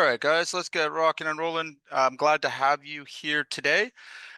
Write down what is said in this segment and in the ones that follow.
right, guys, let's get rocking and rolling. I'm glad to have you here today.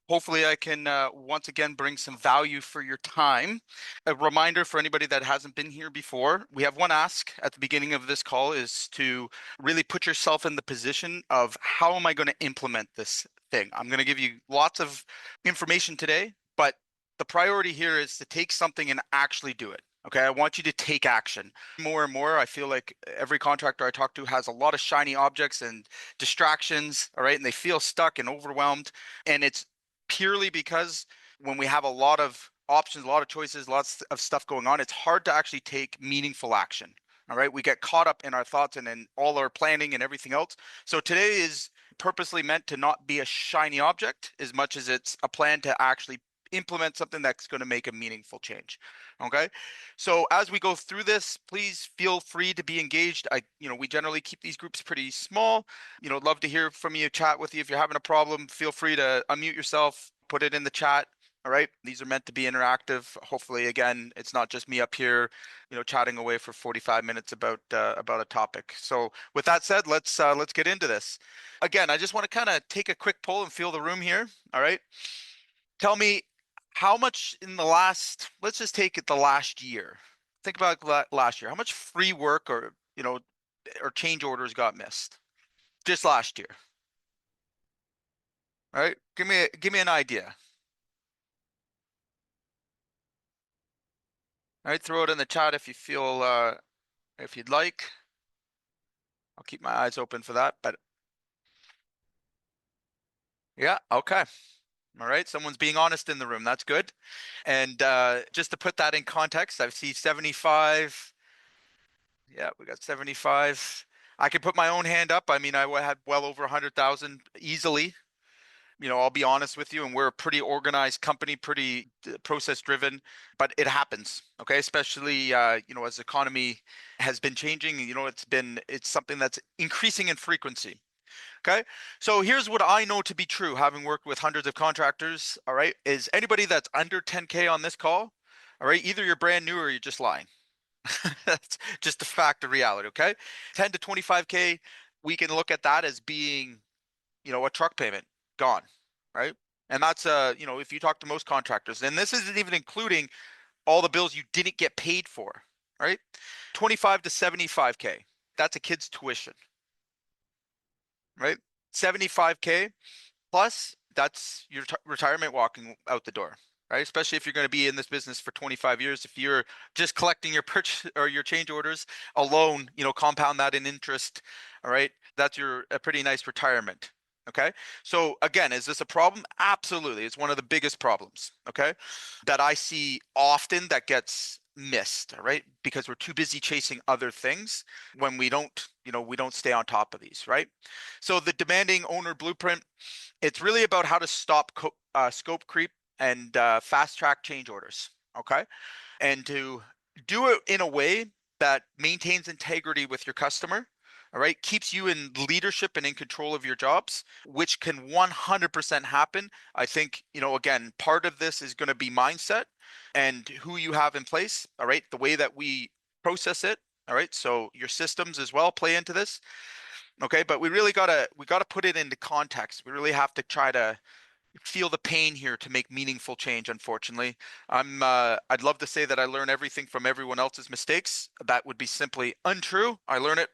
Hopefully, I can once again bring some value for your time. A reminder for anybody that hasn't been here before, we have one ask at the beginning of this call is to really put yourself in the position of how am I going to implement this thing? I'm going to give you lots of information today, but the priority here is to take something and actually do it. Okay, I want you to take action. More and more, I feel like every contractor I talk to has a lot of shiny objects and distractions, all right, and they feel stuck and overwhelmed. And it's purely because when we have a lot of options, a lot of choices, lots of stuff going on, it's hard to actually take meaningful action. All right, we get caught up in our thoughts and in all our planning and everything else. So today is purposely meant to not be a shiny object as much as it's a plan to actually implement something that's going to make a meaningful change. Okay, so as we go through this, please feel free to be engaged. We generally keep these groups pretty small. Love to hear from you, chat with you. If you're having a problem, feel free to unmute yourself, put it in the chat. All right, these are meant to be interactive. Hopefully, again, it's not just me up here, chatting away for 45 minutes about a topic. So, with that said, let's get into this. Again, I just want to kind of take a quick poll and feel the room here. All right, tell me how much in the last, let's just take it the last year. Think about last year. How much free work or change orders got missed just last year? All right, give me an idea. All right, throw it in the chat if you feel if you'd like. I'll keep my eyes open for that. But yeah, okay. All right, someone's being honest in the room. That's good. And just to put that in context, I see 75. Yeah, we got 75. I could put my own hand up. I mean, I had well over 100,000 easily. I'll be honest with you, and we're a pretty organized company, pretty process driven, but it happens. Okay, especially as the economy has been changing. It's something that's increasing in frequency. Okay, so here's what I know to be true, having worked with hundreds of contractors. All right, is anybody that's under 10K on this call? All right, either you're brand new or you're just lying. That's just a fact of reality, okay? 10 to 25K, we can look at that as being, a truck payment gone, right? And that's if you talk to most contractors, and this isn't even including all the bills you didn't get paid for, right? 25 to 75K, that's a kid's tuition, right? 75K plus, that's your retirement walking out the door, right? Especially if you're going to be in this business for 25 years. If you're just collecting your purchase or your change orders alone, compound that in interest, all right? That's a pretty nice retirement. Okay. So again, is this a problem? Absolutely. It's one of the biggest problems, okay, that I see often that gets missed, all right? Because we're too busy chasing other things when we don't stay on top of these, right? So the demanding owner blueprint, it's really about how to stop scope creep and fast track change orders, okay? And to do it in a way that maintains integrity with your customer, all right, keeps you in leadership and in control of your jobs, which can 100% happen. I think, again, part of this is going to be mindset and who you have in place, all right, the way that we process it, all right, so your systems as well play into this. Okay, but we gotta put it into context. We really have to try to feel the pain here to make meaningful change. Unfortunately, I'd love to say that I learn everything from everyone else's mistakes. That would be simply untrue. I learn it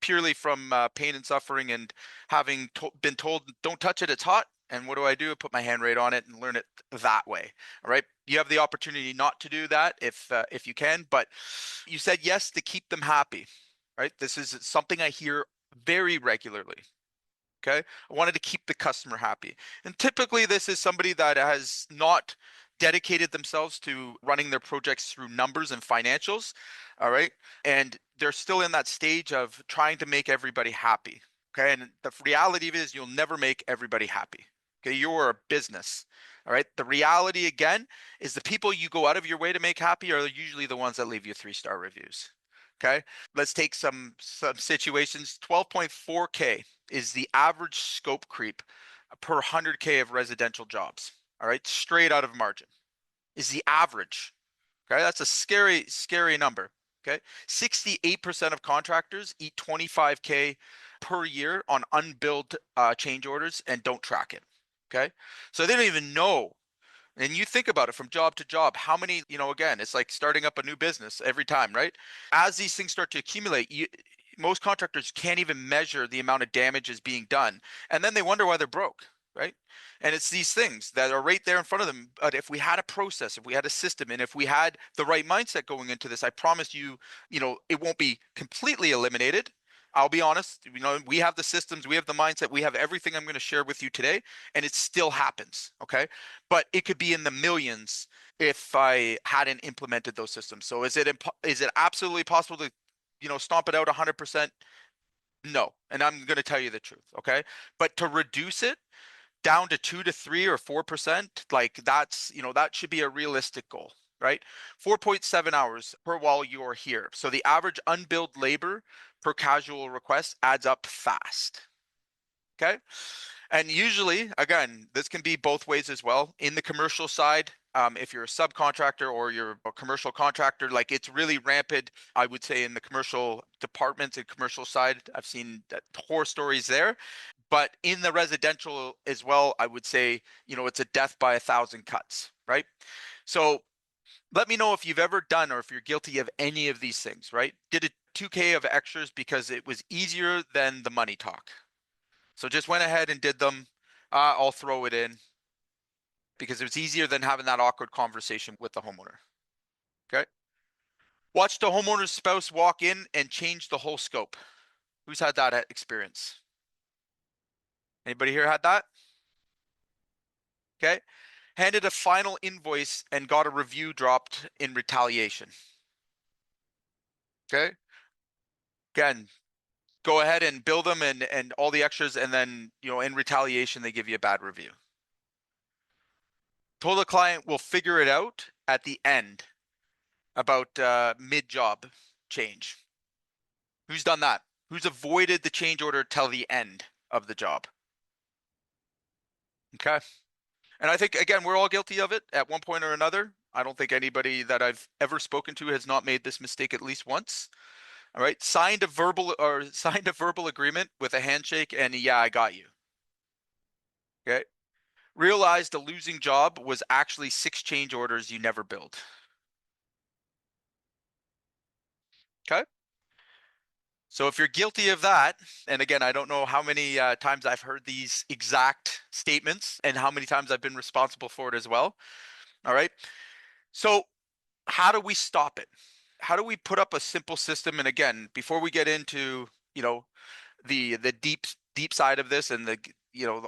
purely from pain and suffering and having been told, "Don't touch it, it's hot." And what do? I put my hand right on it and learn it that way. All right. You have the opportunity not to do that if you can, but you said yes to keep them happy. Right. This is something I hear very regularly. Okay. I wanted to keep the customer happy. And typically this is somebody that has not dedicated themselves to running their projects through numbers and financials. All right. And they're still in that stage of trying to make everybody happy. Okay. And the reality of it is you'll never make everybody happy. Okay. You're a business. All right. The reality again is the people you go out of your way to make happy are usually the ones that leave you 3-star reviews. Okay. Let's take some situations. 12.4K is the average scope creep per 100K of residential jobs. All right. Straight out of margin is the average. Okay. That's a scary number. Okay. 68% of contractors eat 25K per year on unbilled change orders and don't track it. Okay. So they don't even know. And you think about it from job to job, how many, again, it's like starting up a new business every time, right? As these things start to accumulate, most contractors can't even measure the amount of damages being done. And then they wonder why they're broke, right? And it's these things that are right there in front of them. But if we had a process, if we had a system, and if we had the right mindset going into this, I promise you, it won't be completely eliminated. I'll be honest, we have the systems, we have the mindset, we have everything I'm going to share with you today, and it still happens, okay? But it could be in the millions if I hadn't implemented those systems. So is it absolutely possible to, stomp it out 100%? No. And I'm going to tell you the truth, okay? But to reduce it down to 2 to 3 or 4%, like that should be a realistic goal, right? 4.7 hours per while you're here. So the average unbilled labor per casual request adds up fast. Okay. And usually, again, this can be both ways as well. In the commercial side, if you're a subcontractor or you're a commercial contractor, like it's really rampant, I would say, in the commercial departments and commercial side. I've seen horror stories there. But in the residential as well, I would say, it's a death by 1,000 cuts, right? So let me know if you've ever done or if you're guilty of any of these things, right? Did a 2K of extras because it was easier than the money talk. So just went ahead and did them. I'll throw it in because it was easier than having that awkward conversation with the homeowner. Okay. Watch the homeowner's spouse walk in and change the whole scope. Who's had that experience? Anybody here had that? Okay. Handed a final invoice and got a review dropped in retaliation. Okay. Again, go ahead and bill them and all the extras, and then, in retaliation, they give you a bad review. Told the client we'll figure it out at the end about mid-job change. Who's done that? Who's avoided the change order till the end of the job? Okay. And I think, again, we're all guilty of it at one point or another. I don't think anybody that I've ever spoken to has not made this mistake at least once. All right. Signed a verbal agreement with a handshake and yeah, I got you. Okay. Realized a losing job was actually 6 change orders you never billed. Okay. So if you're guilty of that, and again, I don't know how many times I've heard these exact statements and how many times I've been responsible for it as well. All right. So how do we stop it? How do we put up a simple system? And again, before we get into, the deep side of this and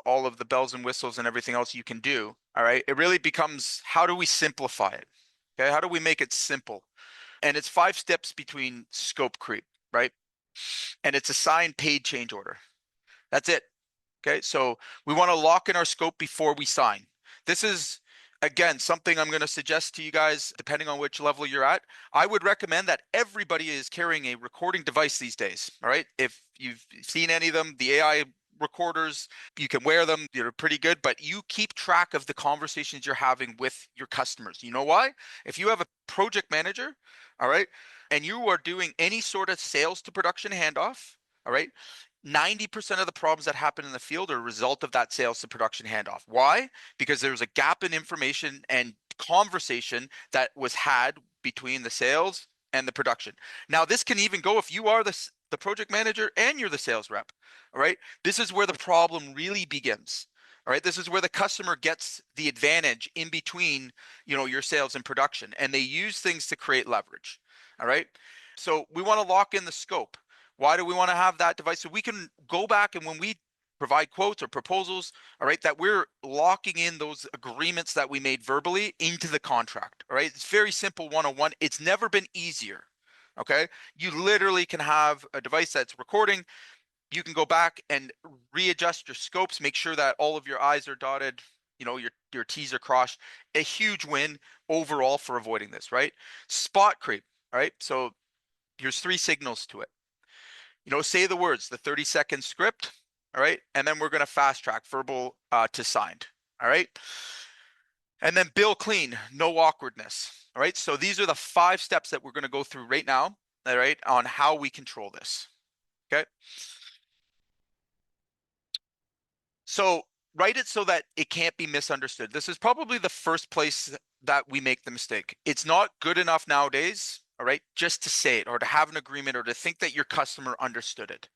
all of the bells and whistles and everything else you can do, all right, it really becomes, how do we simplify it? Okay. How do we make it simple? And it's 5 steps between scope creep, right? And it's assigned paid change order. That's it. Okay. So we want to lock in our scope before we sign. This is, again, something I'm going to suggest to you guys, depending on which level you're at. I would recommend that everybody is carrying a recording device these days. All right. If you've seen any of them, the AI recorders, you can wear them. They're pretty good, but you keep track of the conversations you're having with your customers. You know why? If you have a project manager, all right, and you are doing any sort of sales to production handoff, all right, 90% of the problems that happen in the field are a result of that sales to production handoff. Why? Because there's a gap in information and conversation that was had between the sales and the production. Now, this can even go if you are the project manager and you're the sales rep. All right. This is where the problem really begins. All right. This is where the customer gets the advantage in between, your sales and production, and they use things to create leverage. All right. So we want to lock in the scope. Why do we want to have that device? So we can go back and when we provide quotes or proposals, all right, that we're locking in those agreements that we made verbally into the contract. All right. It's very simple 101. It's never been easier. Okay. You literally can have a device that's recording. You can go back and readjust your scopes, make sure that all of your I's are dotted, your T's are crossed. A huge win overall for avoiding this, right? Spot creep. All right. So here's 3 signals to it. Say the words, the 30-second script, all right? And then we're going to fast track verbal to signed, all right? And then bill clean, no awkwardness, all right? So these are the 5 steps that we're going to go through right now, all right, on how we control this, okay? So write it so that it can't be misunderstood. This is probably the first place that we make the mistake. It's not good enough nowadays, all right, just to say it or to have an agreement or to think that your customer understood it.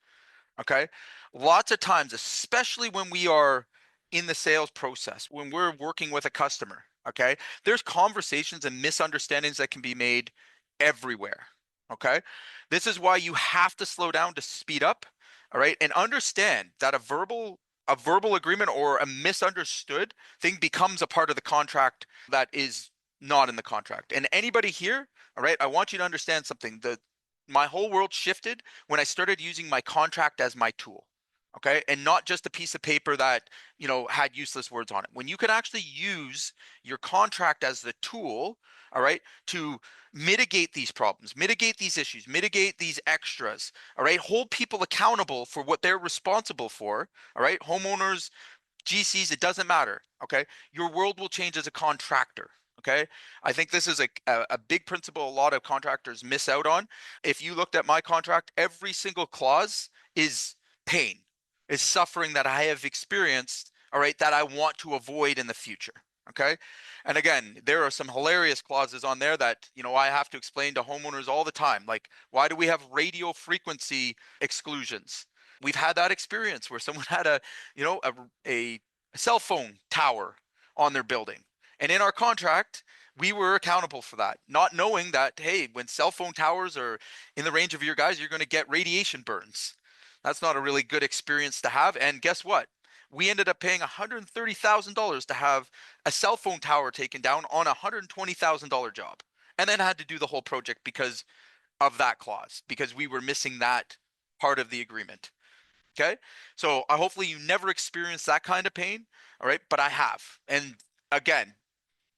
Okay. Lots of times, especially when we are in the sales process, when we're working with a customer, okay, there's conversations and misunderstandings that can be made everywhere. Okay. This is why you have to slow down to speed up. All right. And understand that a verbal agreement or a misunderstood thing becomes a part of the contract that is not in the contract. And anybody here, all right, I want you to understand something. My whole world shifted when I started using my contract as my tool. Okay. And not just a piece of paper that, had useless words on it. When you can actually use your contract as the tool, all right, to mitigate these problems, mitigate these issues, mitigate these extras, all right, hold people accountable for what they're responsible for, all right, homeowners, GCs, it doesn't matter. Okay. Your world will change as a contractor. Okay. I think this is a big principle a lot of contractors miss out on. If you looked at my contract, every single clause is pain, is suffering that I have experienced, all right, that I want to avoid in the future. Okay. And again, there are some hilarious clauses on there that, I have to explain to homeowners all the time. Like, why do we have radio frequency exclusions? We've had that experience where someone had a cell phone tower on their building. And in our contract, we were accountable for that, not knowing that, hey, when cell phone towers are in the range of your guys, you're going to get radiation burns. That's not a really good experience to have. And guess what? We ended up paying $130,000 to have a cell phone tower taken down on a $120,000 job. And then had to do the whole project because of that clause, because we were missing that part of the agreement. Okay. So hopefully you never experience that kind of pain. All right. But I have. And again,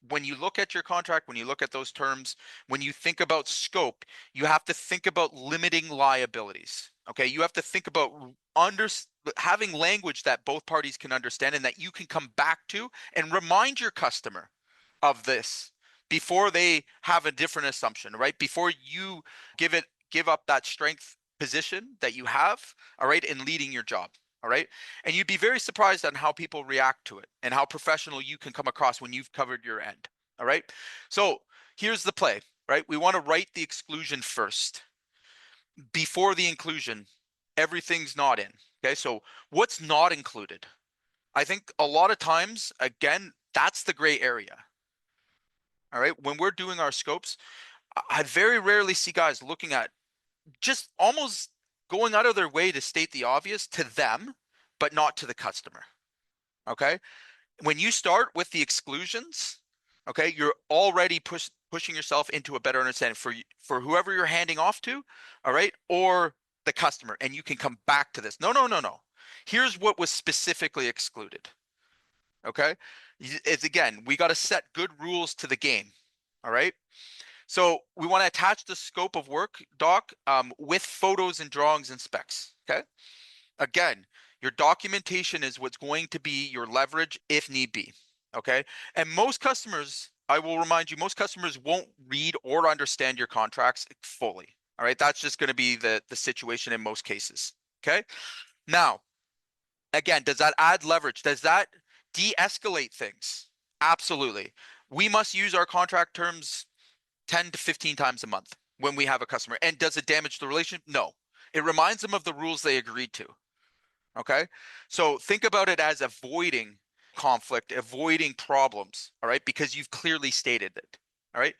when you look at your contract, when you look at those terms, when you think about scope, you have to think about limiting liabilities. Okay. You have to think about having language that both parties can understand and that you can come back to and remind your customer of this before they have a different assumption, right? Before you give up that strength position that you have, all right, in leading your job. All right. And you'd be very surprised on how people react to it and how professional you can come across when you've covered your end. All right. So here's the play, right? We want to write the exclusion first. Before the inclusion, everything's not in. Okay. So what's not included? I think a lot of times, again, that's the gray area. All right. When we're doing our scopes, I very rarely see guys looking at just almost going out of their way to state the obvious to them, but not to the customer. Okay. When you start with the exclusions, okay, you're already pushing yourself into a better understanding for whoever you're handing off to, all right, or the customer. And you can come back to this. No. Here's what was specifically excluded. Okay. It's again, we got to set good rules to the game. All right. So we want to attach the scope of work doc with photos and drawings and specs. Okay. Again, your documentation is what's going to be your leverage if need be. Okay. And most customers, I will remind you, most customers won't read or understand your contracts fully. All right. That's just going to be the situation in most cases. Okay. Now, again, does that add leverage? Does that de-escalate things? Absolutely. We must use our contract terms 10 to 15 times a month when we have a customer. And does it damage the relationship? No. It reminds them of the rules they agreed to. Okay. So think about it as avoiding conflict, avoiding problems. All right. Because you've clearly stated it. All right.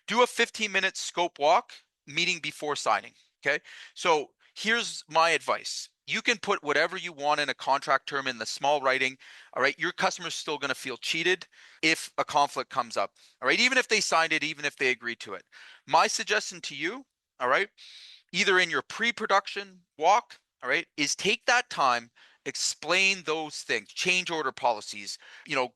Do a 15-minute scope walk meeting before signing. Okay. So here's my advice. You can put whatever you want in a contract term in the small writing. All right. Your customer's still going to feel cheated if a conflict comes up. All right. Even if they signed it, even if they agreed to it. My suggestion to you, all right, either in your pre-production walk, all right, is take that time, explain those things, change order policies,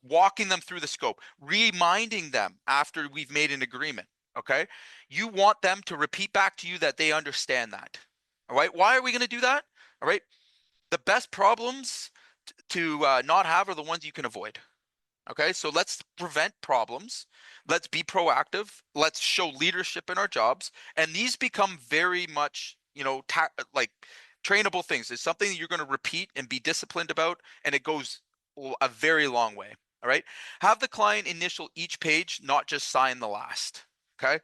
walking them through the scope, reminding them after we've made an agreement. Okay. You want them to repeat back to you that they understand that. All right. Why are we going to do that? All right. The best problems to not have are the ones you can avoid. Okay. So let's prevent problems. Let's be proactive. Let's show leadership in our jobs. And these become very much, like trainable things. It's something that you're going to repeat and be disciplined about. And it goes a very long way. All right. Have the client initial each page, not just sign the last. Okay.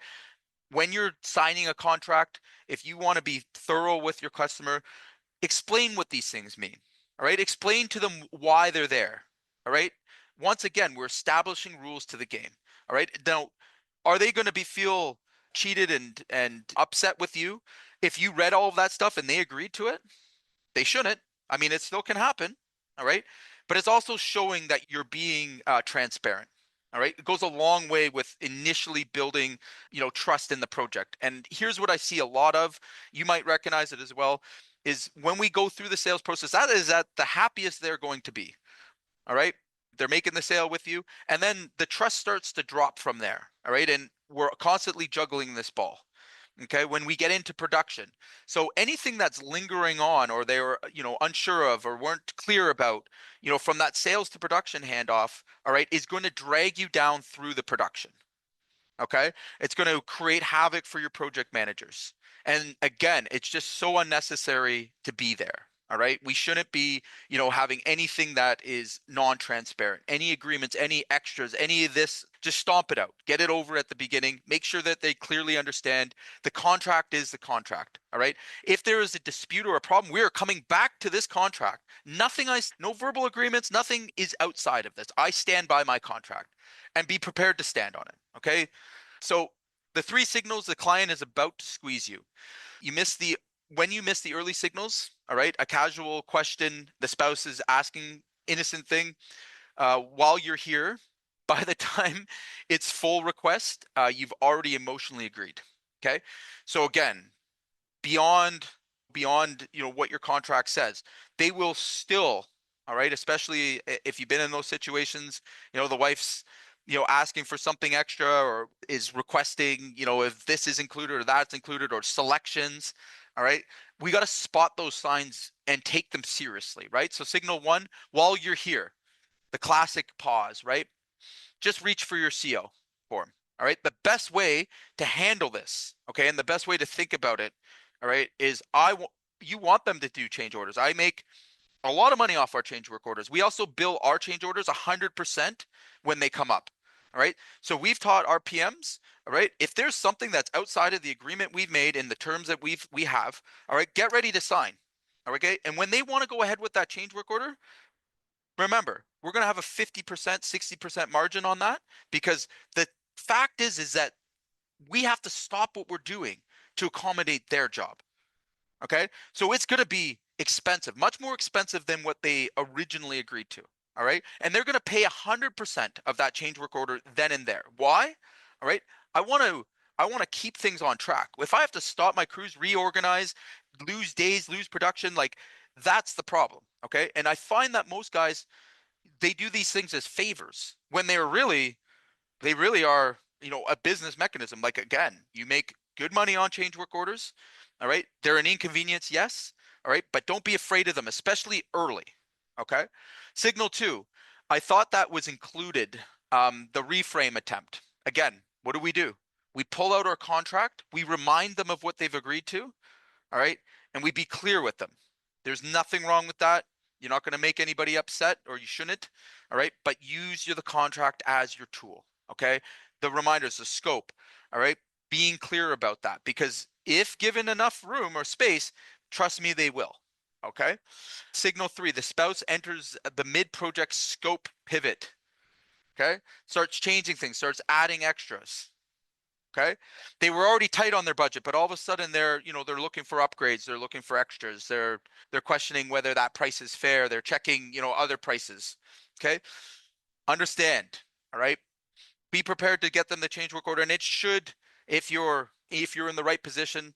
When you're signing a contract, if you want to be thorough with your customer, explain what these things mean. All right. Explain to them why they're there. All right. Once again, we're establishing rules to the game. All right. Now, are they going to feel cheated and upset with you if you read all of that stuff and they agreed to it? They shouldn't. I mean, it still can happen. All right. But it's also showing that you're being transparent. All right. It goes a long way with initially building, trust in the project. And here's what I see a lot of. You might recognize it as well. Is when we go through the sales process, that is at the happiest they're going to be. All right. They're making the sale with you. And then the trust starts to drop from there. All right. And we're constantly juggling this ball. Okay, when we get into production. So anything that's lingering on or they were, unsure of or weren't clear about, from that sales to production handoff, all right, is going to drag you down through the production. Okay, it's going to create havoc for your project managers. And again, it's just so unnecessary to be there. All right, we shouldn't be, having anything that is non-transparent, any agreements, any extras, any of this. Just stomp it out, get it over at the beginning, make sure that they clearly understand the contract is the contract. All right, if there is a dispute or a problem, we are coming back to this contract. No verbal agreements, nothing is outside of this. I stand by my contract, and be prepared to stand on it. Okay, so the three signals the client is about to squeeze you. When you miss the early signals, all right, a casual question, the spouse is asking innocent thing while you're here, by the time it's full request, you've already emotionally agreed. Okay, so again, beyond what your contract says, they will still, all right, especially if you've been in those situations, the wife's asking for something extra or is requesting, if this is included or that's included or selections. All right, we got to spot those signs and take them seriously. Right, so signal one, while you're here, the classic pause. Right, just reach for your CO form. All right, the best way to handle this, okay, and the best way to think about it, all right, is you want them to do change orders. I make a lot of money off our change work orders. We also bill our change orders 100% when they come up. All right, so we've taught our PMs, all right, if there's something that's outside of the agreement we've made in the terms that we have, all right, get ready to sign. All right, okay, and when they want to go ahead with that change work order, remember, we're going to have a 50%, 60% margin on that, because the fact is that we have to stop what we're doing to accommodate their job. Okay, so it's going to be expensive, much more expensive than what they originally agreed to. All right, and they're going to pay 100% of that change work order then and there. Why? All right, I want to keep things on track. If I have to stop my crews, reorganize, lose days, lose production, like that's the problem. Okay, and I find that most guys, they do these things as favors when they really are, a business mechanism. Like, again, you make good money on change work orders. All right, they're an inconvenience, yes. All right, but don't be afraid of them, especially early. Okay, signal two, I thought that was included. The reframe attempt. Again, what do? We pull out our contract, we remind them of what they've agreed to. All right, and we be clear with them. There's nothing wrong with that. You're not going to make anybody upset, or you shouldn't. All right, but use the contract as your tool. Okay, the reminders, the scope. All right, being clear about that, because if given enough room or space, trust me, they will. Okay, signal three, the spouse enters the mid-project scope pivot. Okay, starts changing things, starts adding extras. Okay, they were already tight on their budget, but all of a sudden they're looking for upgrades, they're looking for extras, they're questioning whether that price is fair, they're checking other prices. Okay, understand. All right, be prepared to get them the change work order, and it should, if you're in the right position,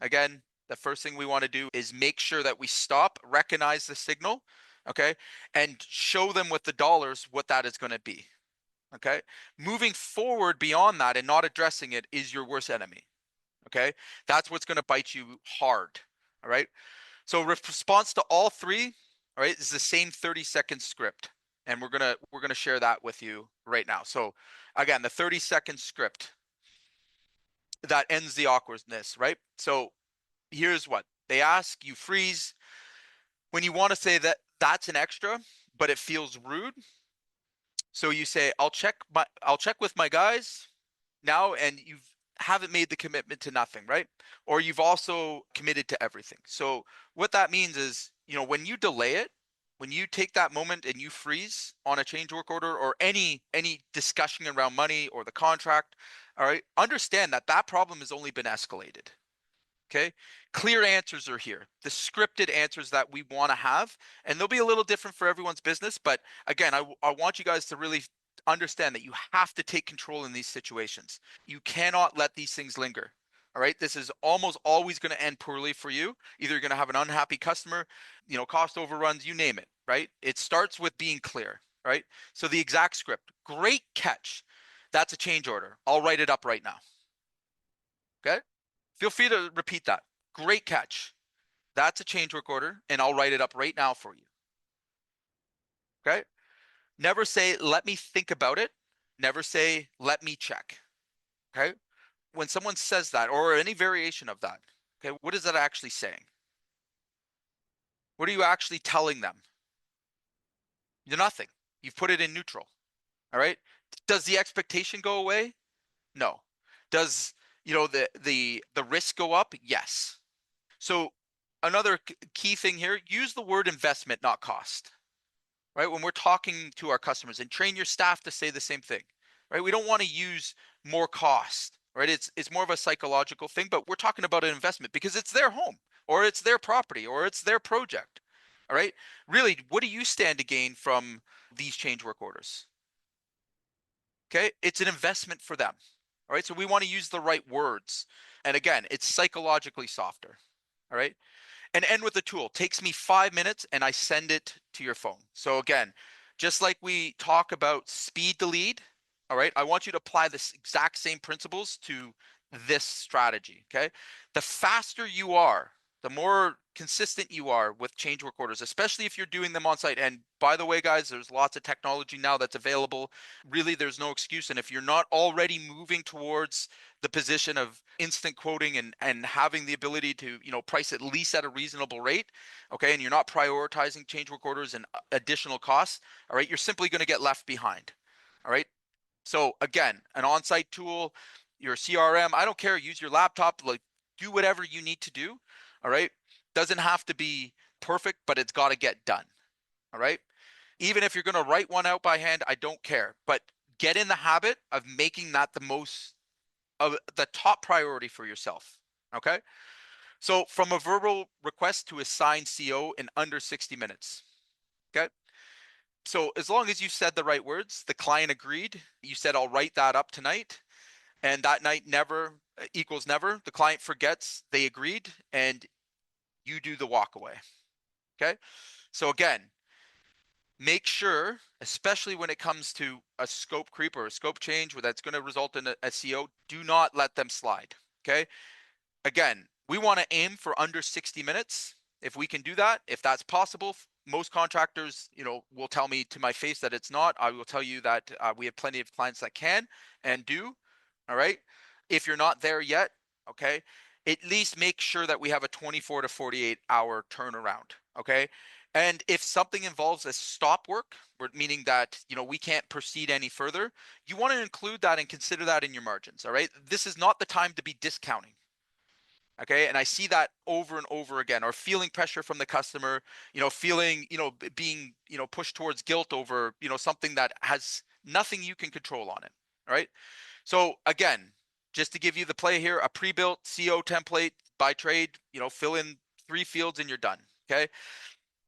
again, the first thing we want to do is make sure that we stop, recognize the signal, okay, and show them with the dollars what that is going to be. Okay, moving forward beyond that and not addressing it is your worst enemy. Okay, that's what's going to bite you hard. All right, so response to all three, all right, is the same 30-second script, and we're gonna share that with you right now. So again, the 30-second script that ends the awkwardness, right? So here's what they ask: you freeze when you want to say that that's an extra. but it feels rude. So you say, I'll check with my guys now, and you haven't made the commitment to nothing, right? Or you've also committed to everything. So what that means is, when you delay it, when you take that moment and you freeze on a change work order or any discussion around money or the contract, all right, understand that that problem has only been escalated. Okay. Clear answers are here, the scripted answers that we want to have, and they'll be a little different for everyone's business. But again, I want you guys to really understand that you have to take control in these situations. You cannot let these things linger. All right. This is almost always going to end poorly for you. Either you're going to have an unhappy customer, cost overruns, you name it. Right. It starts with being clear. Right. So the exact script, great catch. That's a change order. I'll write it up right now. Okay. Feel free to repeat that. Great catch. That's a change work order, and I'll write it up right now for you. Okay? Never say, let me think about it. Never say, let me check. Okay? When someone says that, or any variation of that, okay, what is that actually saying? What are you actually telling them? You're nothing. You've put it in neutral. All right? Does the expectation go away? No. Does the risk go up? Yes. So another key thing here, use the word investment, not cost, right? When we're talking to our customers, and train your staff to say the same thing, right? We don't want to use more cost, right? It's more of a psychological thing, but we're talking about an investment because it's their home or it's their property or it's their project. All right. Really, what do you stand to gain from these change work orders? Okay. It's an investment for them. All right. So we want to use the right words. And again, it's psychologically softer. All right. And end with the tool. Takes me 5 minutes and I send it to your phone. So again, just like we talk about speed to lead, all right, I want you to apply this exact same principles to this strategy. Okay. The faster you are, the more consistent you are with change work orders, especially if you're doing them on site. And by the way, guys, there's lots of technology now that's available. Really, there's no excuse. And if you're not already moving towards the position of instant quoting and having the ability to price at least at a reasonable rate, okay, and you're not prioritizing change work orders and additional costs, all right, you're simply going to get left behind. All right. So again, an on-site tool, your CRM, I don't care, use your laptop, like do whatever you need to do. All right. Doesn't have to be perfect, but it's got to get done. All right. Even if you're going to write one out by hand, I don't care, but get in the habit of making that the top priority for yourself. Okay. So from a verbal request to a signed CO in under 60 minutes. Okay. So as long as you said the right words, the client agreed, you said, I'll write that up tonight. And that night never equals never. The client forgets they agreed and you do the walk away. Okay. So again, make sure, especially when it comes to a scope creep or a scope change where that's going to result in a CO, do not let them slide. Okay. Again, we want to aim for under 60 minutes. If we can do that, if that's possible, most contractors, will tell me to my face that it's not. I will tell you that we have plenty of clients that can and do. All right. If you're not there yet, okay, at least make sure that we have a 24 to 48 hour turnaround. Okay. And if something involves a stop work, meaning that, we can't proceed any further, you want to include that and consider that in your margins. All right. This is not the time to be discounting. Okay. And I see that over and over again, or feeling pressure from the customer, feeling, being, pushed towards guilt over, something that has nothing you can control on it. All right. So again, just to give you the play here, a pre-built CO template by trade, fill in 3 fields and you're done. Okay.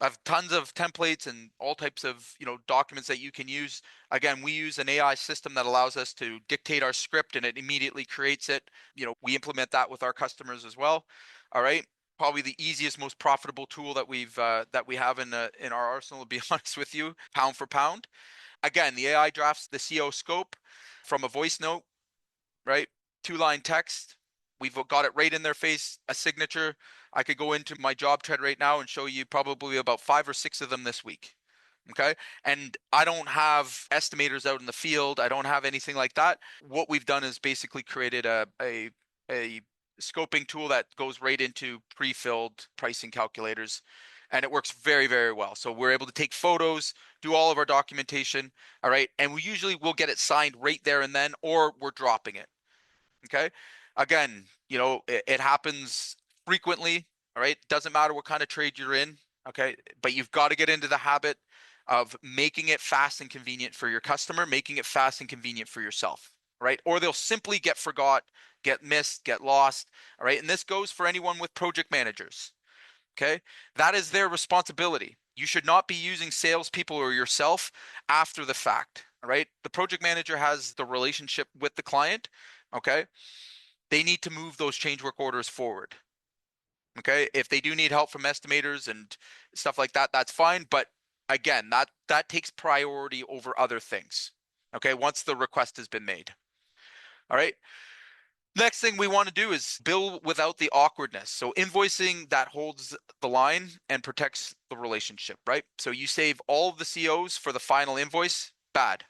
I have tons of templates and all types of documents that you can use. Again, we use an AI system that allows us to dictate our script and it immediately creates it. We implement that with our customers as well. All right, probably the easiest, most profitable tool that we have in our arsenal. To be honest with you, pound for pound. Again, the AI drafts the CO scope from a voice note, right? 2-line text. We've got it right in their face, a signature. I could go into my job tread right now and show you probably about 5 or 6 of them this week. Okay. And I don't have estimators out in the field. I don't have anything like that. What we've done is basically created a scoping tool that goes right into pre-filled pricing calculators. and it works very, very well. So we're able to take photos, do all of our documentation, all right? And we usually will get it signed right there and then, or we're dropping it, okay? Again, it happens frequently, all right? Doesn't matter what kind of trade you're in, okay? But you've got to get into the habit of making it fast and convenient for your customer, making it fast and convenient for yourself, right? Or they'll simply get forgot, get missed, get lost, all right? And this goes for anyone with project managers, okay? That is their responsibility. You should not be using salespeople or yourself after the fact, all right? The project manager has the relationship with the client, okay? They need to move those change work orders forward, okay? If they do need help from estimators and stuff like that, that's fine. But again, that takes priority over other things, okay? Once the request has been made, all right? Next thing we want to do is bill without the awkwardness. So invoicing that holds the line and protects the relationship, right? So you save all of the COs for the final invoice, bad.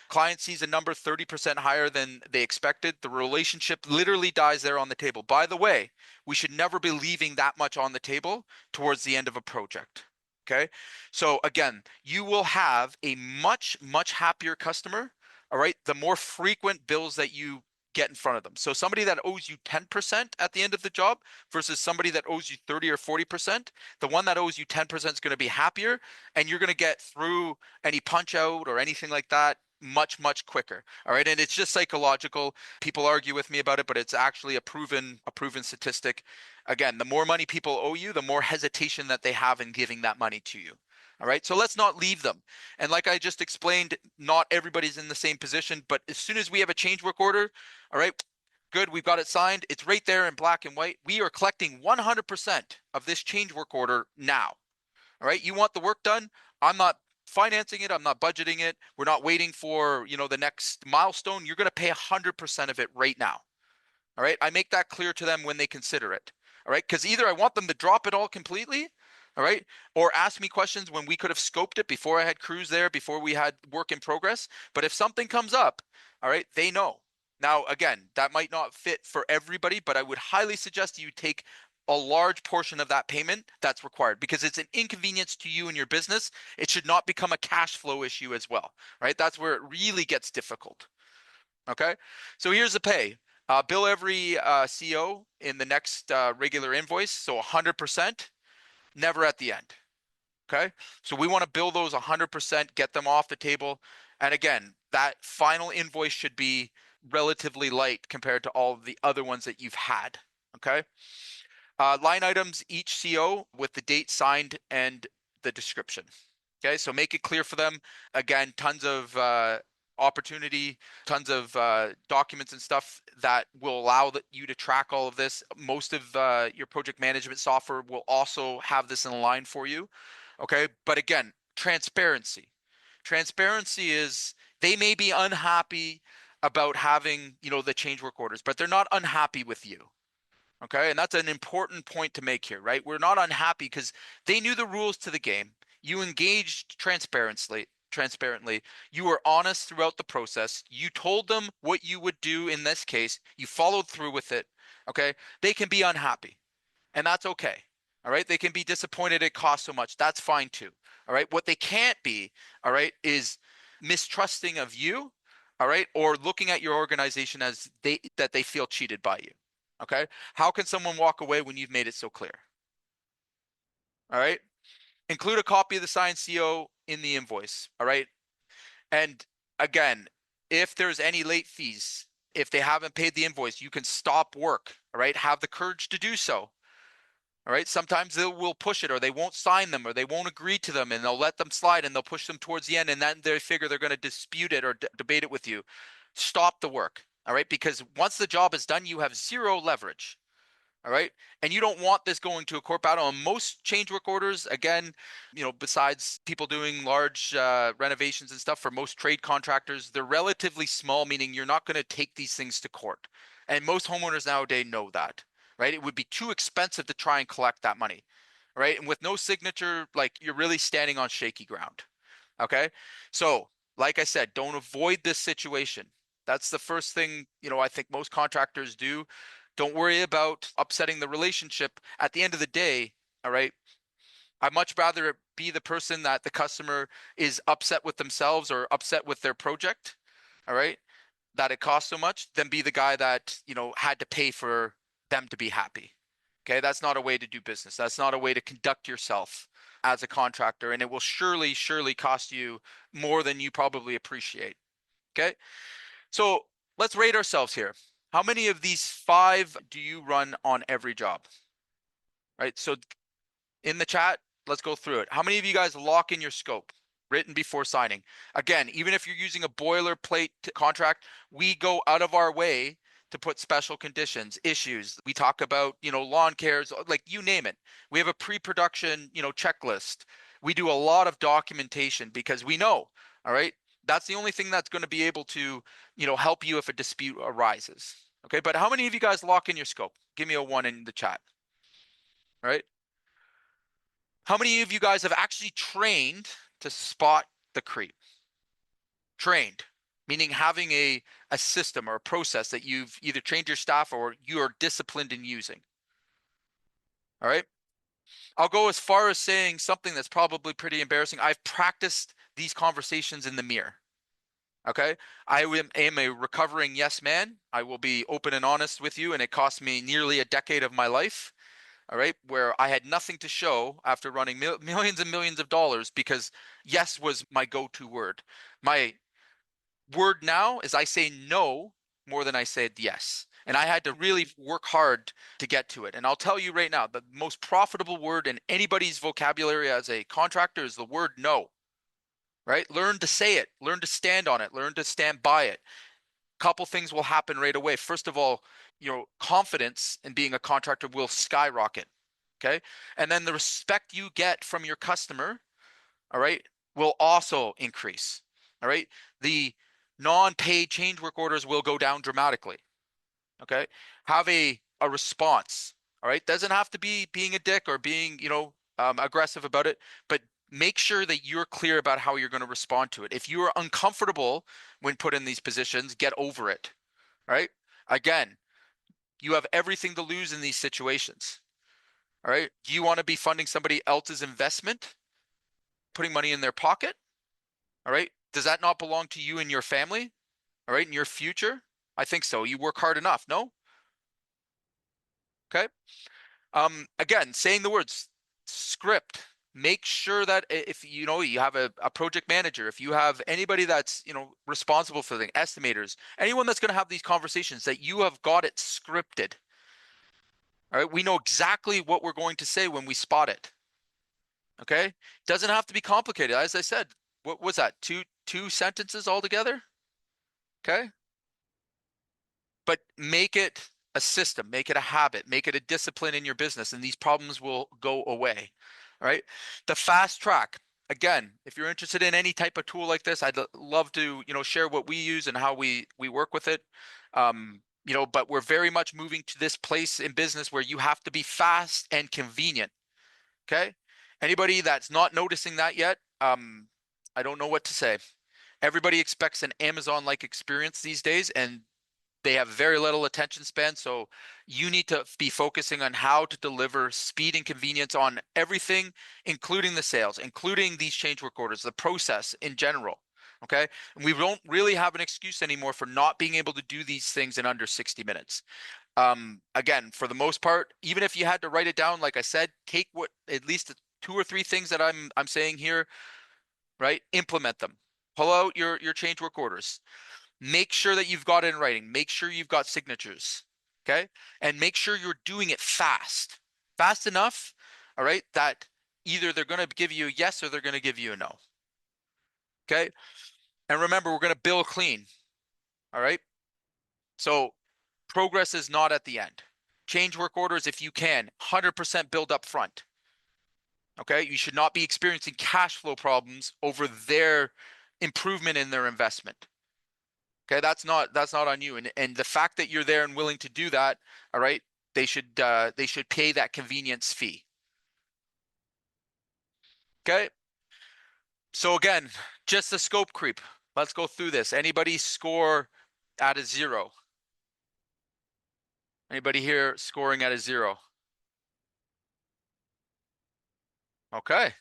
Client sees a number 30% higher than they expected. The relationship literally dies there on the table. By the way, we should never be leaving that much on the table towards the end of a project. Okay. So again, you will have a much, much happier customer. All right. The more frequent bills that you get in front of them. So somebody that owes you 10% at the end of the job versus somebody that owes you 30 or 40%, the one that owes you 10% is going to be happier, and you're going to get through any punch out or anything like that much, much quicker. All right. And it's just psychological. People argue with me about it, but it's actually a proven statistic. Again, the more money people owe you, the more hesitation that they have in giving that money to you. All right. So let's not leave them. And like I just explained, not everybody's in the same position, but as soon as we have a change work order, all right, good, we've got it signed. It's right there in black and white. We are collecting 100% of this change work order now. All right. You want the work done? I'm not financing it. I'm not budgeting it. We're not waiting for, the next milestone. You're going to pay 100% of it right now. All right. I make that clear to them when they consider it. All right. Because either I want them to drop it all completely. All right. Or ask me questions when we could have scoped it before I had crews there, before we had work in progress. But if something comes up, all right, they know. Now, again, that might not fit for everybody, but I would highly suggest you take a large portion of that payment that's required, because it's an inconvenience to you and your business. It should not become a cash flow issue as well, right? That's where it really gets difficult. Okay. So here's the pay. Bill every CO in the next regular invoice. So 100%, never at the end. Okay. So we want to bill those 100%, get them off the table. And again, that final invoice should be relatively light compared to all of the other ones that you've had. Okay. Line items, each CO with the date signed and the description. Okay, so make it clear for them. Again, tons of opportunity, tons of documents and stuff that will allow you to track all of this. Most of your project management software will also have this in line for you. Okay, but again, transparency. Transparency is, they may be unhappy about having, the change work orders, but they're not unhappy with you. Okay. And that's an important point to make here, right? We're not unhappy because they knew the rules to the game. You engaged transparently. You were honest throughout the process. You told them what you would do in this case. You followed through with it. Okay. They can be unhappy, and that's okay. All right. They can be disappointed it costs so much. That's fine too. All right. What they can't be, all right, is mistrusting of you, all right, or looking at your organization as that they feel cheated by you. Okay. How can someone walk away when you've made it so clear? All right. Include a copy of the signed CO in the invoice. All right. And again, if there's any late fees, if they haven't paid the invoice, you can stop work. All right. Have the courage to do so. All right. Sometimes they will push it, or they won't sign them, or they won't agree to them, and they'll let them slide, and they'll push them towards the end. And then they figure they're going to dispute it or debate it with you. Stop the work. All right. Because once the job is done, you have zero leverage. All right. And you don't want this going to a court battle. And most change work orders, again, besides people doing large renovations and stuff, for most trade contractors, they're relatively small, meaning you're not going to take these things to court. And most homeowners nowadays know that, right? It would be too expensive to try and collect that money, right? And with no signature, like, you're really standing on shaky ground. Okay. So, like I said, don't avoid this situation. That's the first thing, I think most contractors do. Don't worry about upsetting the relationship. At the end of the day, all right, I'd much rather be the person that the customer is upset with themselves or upset with their project, all right, that it costs so much, than be the guy that, had to pay for them to be happy. Okay, that's not a way to do business. That's not a way to conduct yourself as a contractor, and it will surely, surely cost you more than you probably appreciate. Okay, so let's rate ourselves here. How many of these five do you run on every job? Right, so in the chat, let's go through it. How many of you guys lock in your scope written before signing? Again, even if you're using a boilerplate contract, we go out of our way to put special conditions, issues. We talk about, lawn cares, like you name it. We have a pre-production, checklist. We do a lot of documentation because we know, all right, that's the only thing that's going to be able to, help you if a dispute arises. Okay, but how many of you guys lock in your scope? Give me a one in the chat. All right. How many of you guys have actually trained to spot the creep? Trained, meaning having a system or a process that you've either trained your staff or you are disciplined in using. All right. I'll go as far as saying something that's probably pretty embarrassing. I've practiced these conversations in the mirror. Okay. I am a recovering yes man. I will be open and honest with you, and it cost me nearly a decade of my life. All right, where I had nothing to show after running millions and millions of dollars because yes was my go-to word. My word now is I say no more than I said yes. And I had to really work hard to get to it. And I'll tell you right now, the most profitable word in anybody's vocabulary as a contractor is the word no, right? Learn to say it, learn to stand on it, learn to stand by it. Couple things will happen right away. First of all, your confidence in being a contractor will skyrocket. Okay. And then the respect you get from your customer, all right, will also increase. All right. The non-paid change work orders will go down dramatically. Okay. Have a response. All right. Doesn't have to be being a dick or being, aggressive about it, but make sure that you're clear about how you're going to respond to it. If you are uncomfortable when put in these positions, get over it. All right. Again, you have everything to lose in these situations. All right. Do you want to be funding somebody else's investment, putting money in their pocket? All right. Does that not belong to you and your family? All right. In your future? I think so. You work hard enough. No? Okay. Again, saying the words script. Make sure that if you have a project manager, if you have anybody that's responsible for the estimators, anyone that's going to have these conversations, that you have got it scripted. All right. We know exactly what we're going to say when we spot it. Okay. Doesn't have to be complicated. As I said, what was that? Two sentences altogether? Okay. But make it a system, make it a habit, make it a discipline in your business, and these problems will go away. All right. The fast track. Again, if you're interested in any type of tool like this, I'd love to, share what we use and how we work with it. But we're very much moving to this place in business where you have to be fast and convenient. Okay. Anybody that's not noticing that yet, I don't know what to say. Everybody expects an Amazon-like experience these days, and they have very little attention span. So you need to be focusing on how to deliver speed and convenience on everything, including the sales, including these change work orders, the process in general. Okay. And we don't really have an excuse anymore for not being able to do these things in under 60 minutes. Again, for the most part, even if you had to write it down, like I said, take what at least two or three things that I'm saying here, right? Implement them. Pull out your change work orders. Make sure that you've got it in writing. Make sure you've got signatures. Okay. And make sure you're doing it fast. Fast enough, all right, that either they're going to give you a yes or they're going to give you a no. Okay. And remember, we're going to bill clean. All right. So progress is not at the end. Change work orders, if you can, 100% build up front. Okay. You should not be experiencing cash flow problems over their improvement in their investment. Okay. That's not on you. And the fact that you're there and willing to do that, all right, they should pay that convenience fee. Okay. So again, just the scope creep. Let's go through this. Anybody score at a 0? Anybody here scoring at a 0? Okay.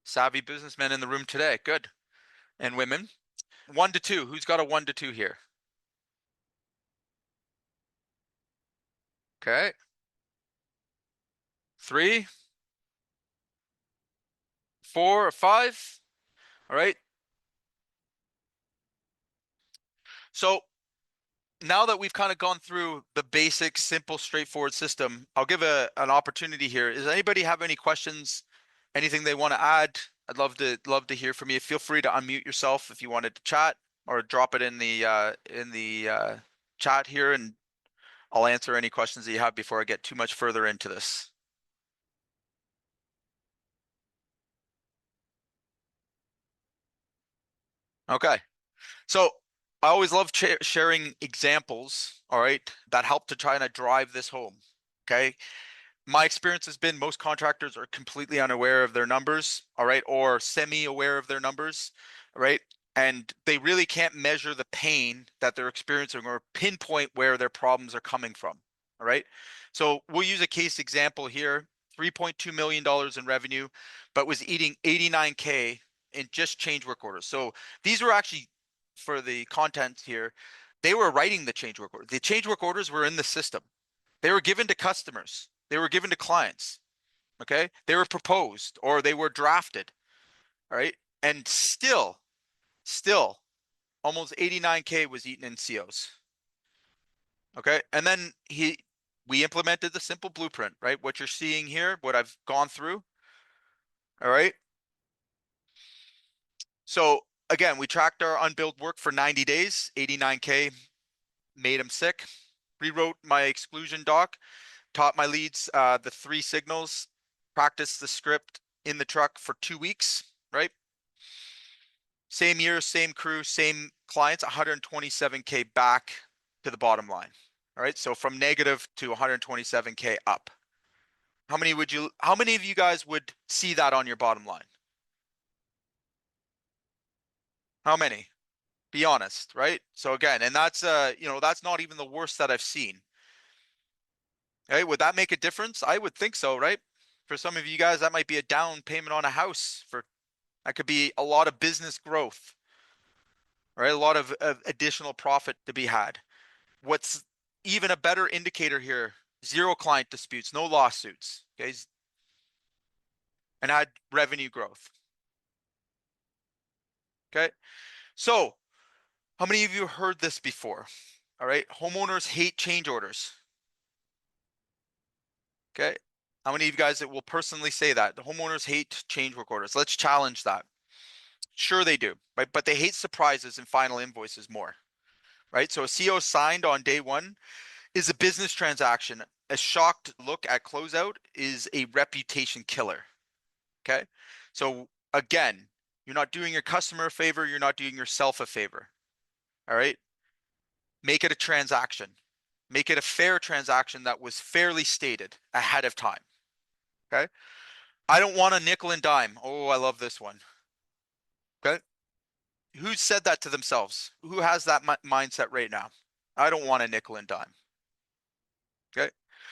Savvy businessmen in the room today. Good. And women. 1 to 2. Who's got a 1 to 2 here? Okay. 3, 4, 5. All right. So now that we've kind of gone through the basic, simple, straightforward system, I'll give an opportunity here. Does anybody have any questions? Anything they want to add? I'd love to hear from you. Feel free to unmute yourself if you wanted to chat, or drop it in the chat here, and I'll answer any questions that you have before I get too much further into this. Okay. So I always love sharing examples, all right, that help to try and drive this home. Okay. My experience has been most contractors are completely unaware of their numbers, all right, or semi-aware of their numbers, all right, and they really can't measure the pain that they're experiencing or pinpoint where their problems are coming from, all right. So we'll use a case example here: $3.2 million in revenue, but was eating 89K in just change work orders. So these were actually, for the content here, they were writing the change work orders. The change work orders were in the system. They were given to customers. They were given to clients. Okay. They were proposed or they were drafted. All right. And still almost 89K was eaten in COs. Okay. And then we implemented the simple blueprint, right? What you're seeing here, what I've gone through. All right. So again, we tracked our unbilled work for 90 days, 89K made him sick. Rewrote my exclusion doc, taught my leads the 3 signals, practiced the script in the truck for 2 weeks, right? Same year, same crew, same clients, 127K back to the bottom line. All right. So from negative to 127K up. How many of you guys would see that on your bottom line? How many? Be honest, right? So again, and that's that's not even the worst that I've seen. Hey, would that make a difference? I would think so, right? For some of you guys, that might be a down payment on a house. For that could be a lot of business growth, right? A lot of additional profit to be had. What's even a better indicator here: 0 client disputes, no lawsuits, okay, and had revenue growth. Okay, so how many of you heard this before? All right, homeowners hate change orders. Okay, how many of you guys that will personally say that the homeowners hate change work orders? Let's challenge that. Sure, they do, right? But they hate surprises and final invoices more, right? So a CO signed on day one is a business transaction. A shocked look at closeout is a reputation killer. Okay. So again, you're not doing your customer a favor. You're not doing yourself a favor. All right. Make it a transaction. Make it a fair transaction that was fairly stated ahead of time. Okay. I don't want a nickel and dime. Oh, I love this one. Okay. Who said that to themselves? Who has that mindset right now? I don't want a nickel and dime. Okay.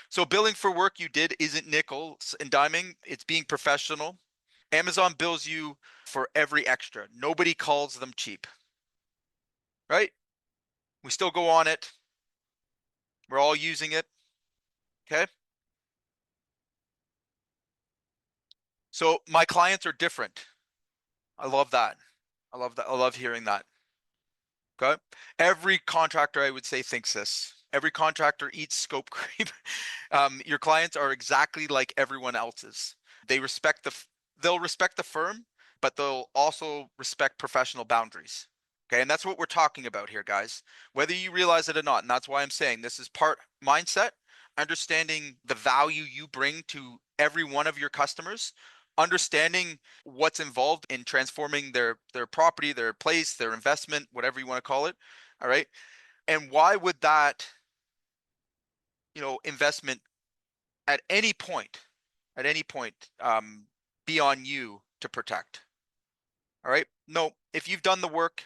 So billing for work you did isn't nickels and diming. It's being professional. Amazon bills you for every extra. Nobody calls them cheap, right? We still go on it. We're all using it. Okay. So my clients are different. I love that. I love that. I love hearing that. Okay. Every contractor, I would say, thinks this. Every contractor eats scope creep. Your clients are exactly like everyone else's. They respect they'll respect the firm, but they'll also respect professional boundaries. Okay. And that's what we're talking about here, guys, whether you realize it or not. And that's why I'm saying this is part mindset, understanding the value you bring to every one of your customers, understanding what's involved in transforming their property, their place, their investment, whatever you want to call it. All right. And why would that, investment at any point, at any point, be on you to protect? All right. No, if you've done the work,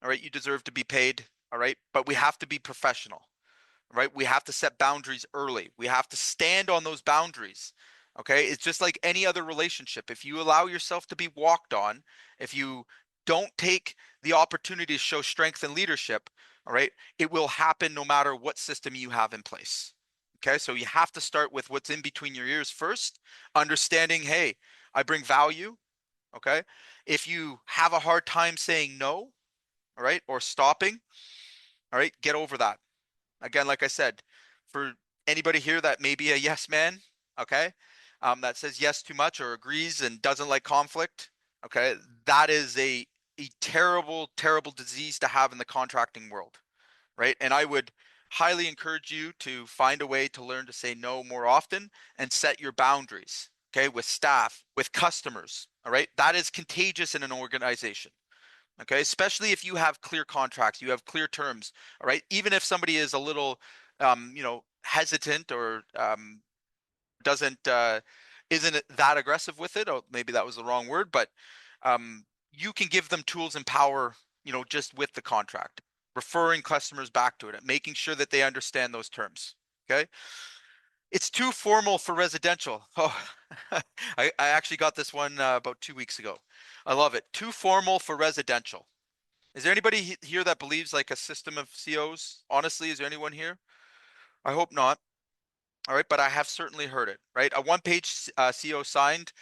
all right, you deserve to be paid. All right. But we have to be professional, right? We have to set boundaries early. We have to stand on those boundaries. Okay. It's just like any other relationship. If you allow yourself to be walked on, if you don't take the opportunity to show strength and leadership, all right, it will happen no matter what system you have in place. Okay. So you have to start with what's in between your ears first, understanding, hey, I bring value. Okay. If you have a hard time saying no, all right, or stopping, all right, get over that. Again, like I said, for anybody here that may be a yes man, okay, that says yes too much or agrees and doesn't like conflict, okay, that is a terrible, terrible disease to have in the contracting world, right? And I would highly encourage you to find a way to learn to say no more often and set your boundaries, okay, with staff, with customers, all right? That is contagious in an organization. Okay, especially if you have clear contracts, you have clear terms, all right? Even if somebody is a little, hesitant or doesn't isn't that aggressive with it, or maybe that was the wrong word, but you can give them tools and power, just with the contract, referring customers back to it, and making sure that they understand those terms. Okay, it's too formal for residential. Oh, I actually got this one about 2 weeks ago. I love it. Too formal for residential. Is there anybody here that believes like a system of COs? Honestly, is there anyone here? I hope not. All right, but I have certainly heard it, right? A one-page CO signed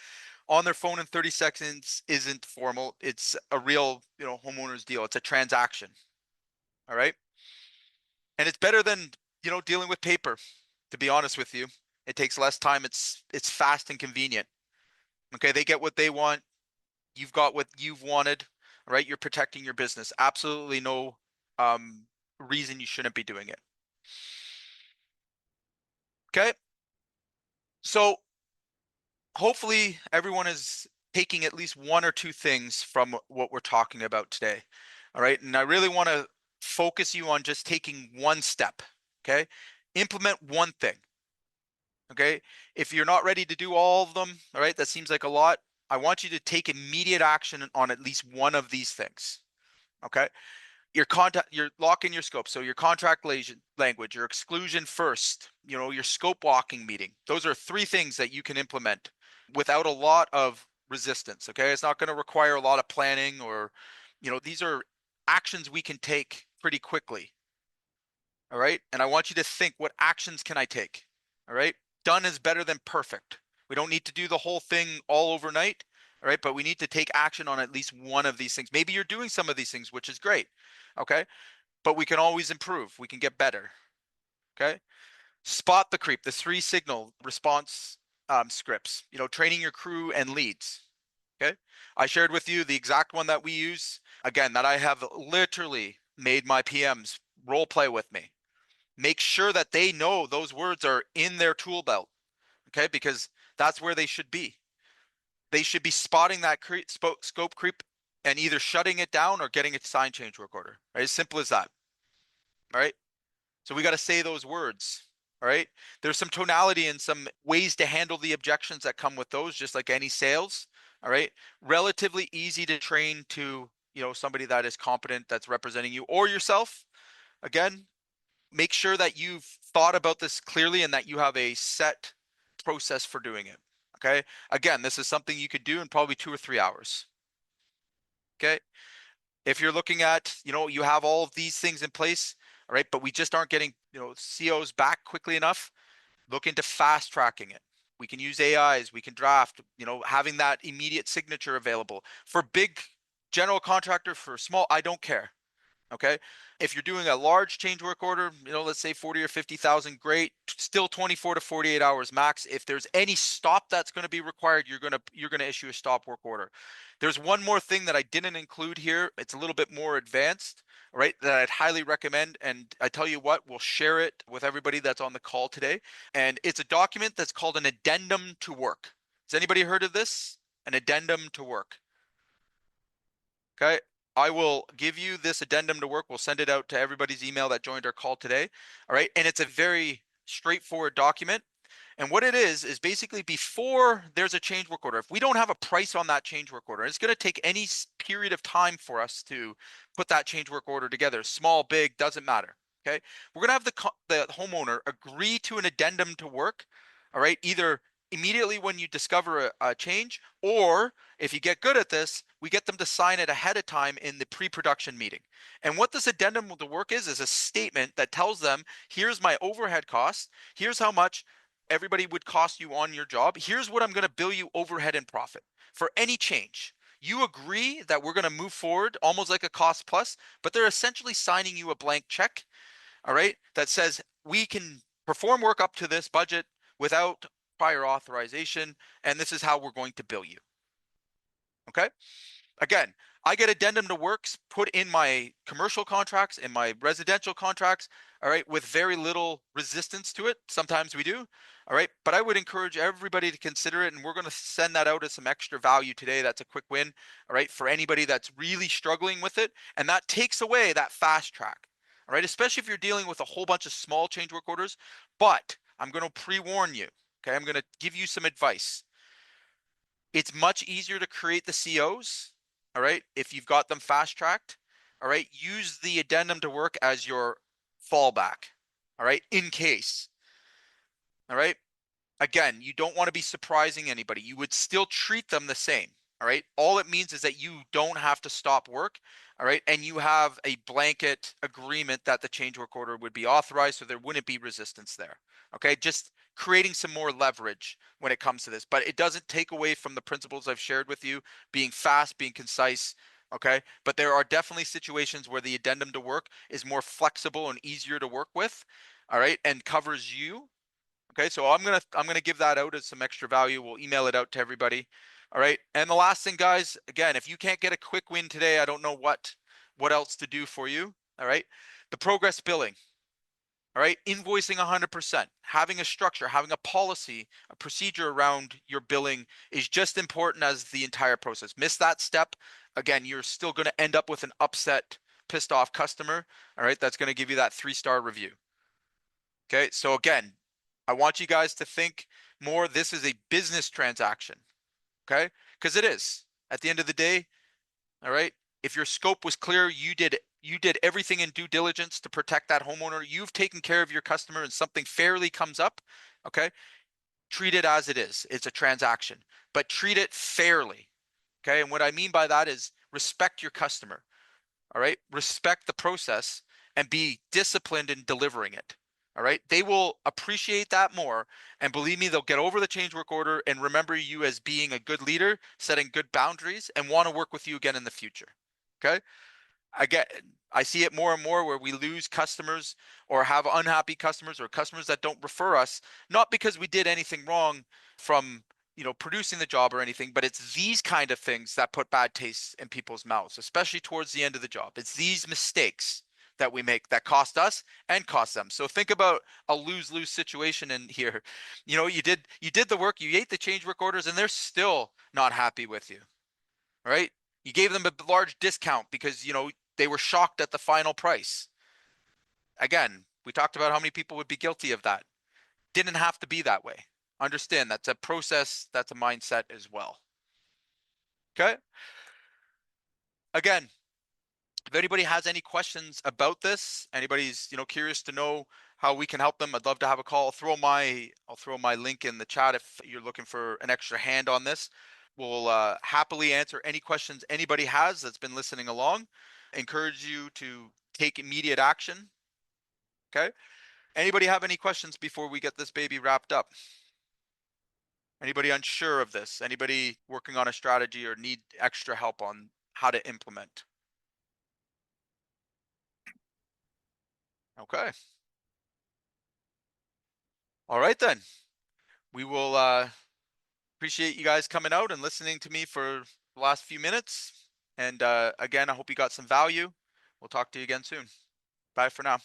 on their phone in 30 seconds isn't formal. It's a real, homeowner's deal. It's a transaction. All right. And it's better than, dealing with paper, to be honest with you. It takes less time. It's fast and convenient. Okay, they get what they want. You've got what you've wanted, right? You're protecting your business. Absolutely no um, reason you shouldn't be doing it. Okay. So hopefully everyone is taking at least one or two things from what we're talking about today. All right. And I really want to focus you on just taking one step. Okay. Implement one thing. Okay. If you're not ready to do all of them, all right, that seems like a lot. I want you to take immediate action on at least one of these things. Okay. You're locking your scope. So your contract language, your exclusion first, your scope walking meeting. Those are three things that you can implement without a lot of resistance. Okay. It's not going to require a lot of planning or, these are actions we can take pretty quickly. All right. And I want you to think, what actions can I take? All right. Done is better than perfect. We don't need to do the whole thing all overnight. All right. But we need to take action on at least one of these things. Maybe you're doing some of these things, which is great. Okay. But we can always improve. We can get better. Okay. Spot the creep, the 3 signal response scripts, training your crew and leads. Okay. I shared with you the exact one that we use. Again, that I have literally made my PMs role play with me. Make sure that they know those words are in their tool belt. Okay. Because that's where they should be. They should be spotting that scope creep and either shutting it down or getting a signed change work order. Right? As simple as that. All right. So we got to say those words. All right. There's some tonality and some ways to handle the objections that come with those, just like any sales. All right. Relatively easy to train to, somebody that is competent, that's representing you or yourself. Again, make sure that you've thought about this clearly and that you have a set process for doing it. Okay. Again, this is something you could do in probably 2 or 3 hours. Okay. If you're looking at, you have all of these things in place, all right, but we just aren't getting, COs back quickly enough, look into fast tracking it. We can use AIs, we can draft, having that immediate signature available. For big general contractor, for small, I don't care. Okay. If you're doing a large change work order, let's say 40 or 50,000, great. Still 24 to 48 hours max. If there's any stop that's going to be required, you're going to issue a stop work order. There's one more thing that I didn't include here. It's a little bit more advanced, right? That I'd highly recommend. And I tell you what, we'll share it with everybody that's on the call today. And it's a document that's called an addendum to work. Has anybody heard of this? An addendum to work. Okay. I will give you this addendum to work. We'll send it out to everybody's email that joined our call today. All right. And it's a very straightforward document. And what it is basically before there's a change work order, if we don't have a price on that change work order, it's going to take any period of time for us to put that change work order together. Small, big, doesn't matter. Okay. We're going to have the homeowner agree to an addendum to work. All right. Either immediately when you discover a change, or if you get good at this, we get them to sign it ahead of time in the pre-production meeting. And what this addendum to work is a statement that tells them, here's my overhead costs, here's how much everybody would cost you on your job, here's what I'm going to bill you overhead and profit for any change. You agree that we're going to move forward almost like a cost plus, but they're essentially signing you a blank check, all right, that says we can perform work up to this budget without prior authorization, and this is how we're going to bill you. Okay? Again, I get addendum to works put in my commercial contracts, in my residential contracts, all right, with very little resistance to it. Sometimes we do, all right, but I would encourage everybody to consider it, and we're going to send that out as some extra value today. That's a quick win, all right, for anybody that's really struggling with it, and that takes away that fast track, all right, especially if you're dealing with a whole bunch of small change work orders. But I'm going to pre-warn you, okay, I'm going to give you some advice. It's much easier to create the COs, all right, if you've got them fast tracked, all right, use the addendum to work as your fallback, all right, in case, all right. Again, you don't want to be surprising anybody. You would still treat them the same, all right. All it means is that you don't have to stop work, all right, and you have a blanket agreement that the change work order would be authorized, so there wouldn't be resistance there, okay. Just creating some more leverage when it comes to this, but it doesn't take away from the principles I've shared with you, being fast, being concise, okay. But there are definitely situations where the addendum to work is more flexible and easier to work with, all right, and covers you. Okay, so I'm gonna give that out as some extra value. We'll email it out to everybody. All right, and the last thing, guys, again, if you can't get a quick win today, I don't know what else to do for you. All right, the progress billing. All right, invoicing 100%, having a structure, having a policy, a procedure around your billing is just important as the entire process. Miss that step, again, you're still going to end up with an upset, pissed off customer. All right, that's going to give you that 3-star review. Okay, so again, I want you guys to think more. This is a business transaction, okay? Because it is. At the end of the day, all right, if your scope was clear, you did everything in due diligence to protect that homeowner. You've taken care of your customer, and something fairly comes up, okay? Treat it as it is. It's a transaction, but treat it fairly, okay? And what I mean by that is respect your customer, all right? Respect the process and be disciplined in delivering it. All right. They will appreciate that more. And believe me, they'll get over the change work order and remember you as being a good leader, setting good boundaries, and want to work with you again in the future. Okay. I see it more and more where we lose customers or have unhappy customers or customers that don't refer us, not because we did anything wrong from, producing the job or anything, but it's these kind of things that put bad taste in people's mouths, especially towards the end of the job. It's these mistakes that we make that cost us and cost them. So think about a lose-lose situation in here. You did the work, you ate the change work orders, and they're still not happy with you. Right? You gave them a large discount because, they were shocked at the final price. Again, we talked about how many people would be guilty of that. Didn't have to be that way. Understand that's a process, that's a mindset as well. Okay? Again, if anybody has any questions about this, anybody's, curious to know how we can help them, I'd love to have a call. I'll throw my link in the chat if you're looking for an extra hand on this. We'll happily answer any questions anybody has that's been listening along. Encourage you to take immediate action. Okay. Anybody have any questions before we get this baby wrapped up? Anybody unsure of this? Anybody working on a strategy or need extra help on how to implement? Okay. All right then. We will appreciate you guys coming out and listening to me for the last few minutes. And again, I hope you got some value. We'll talk to you again soon. Bye for now.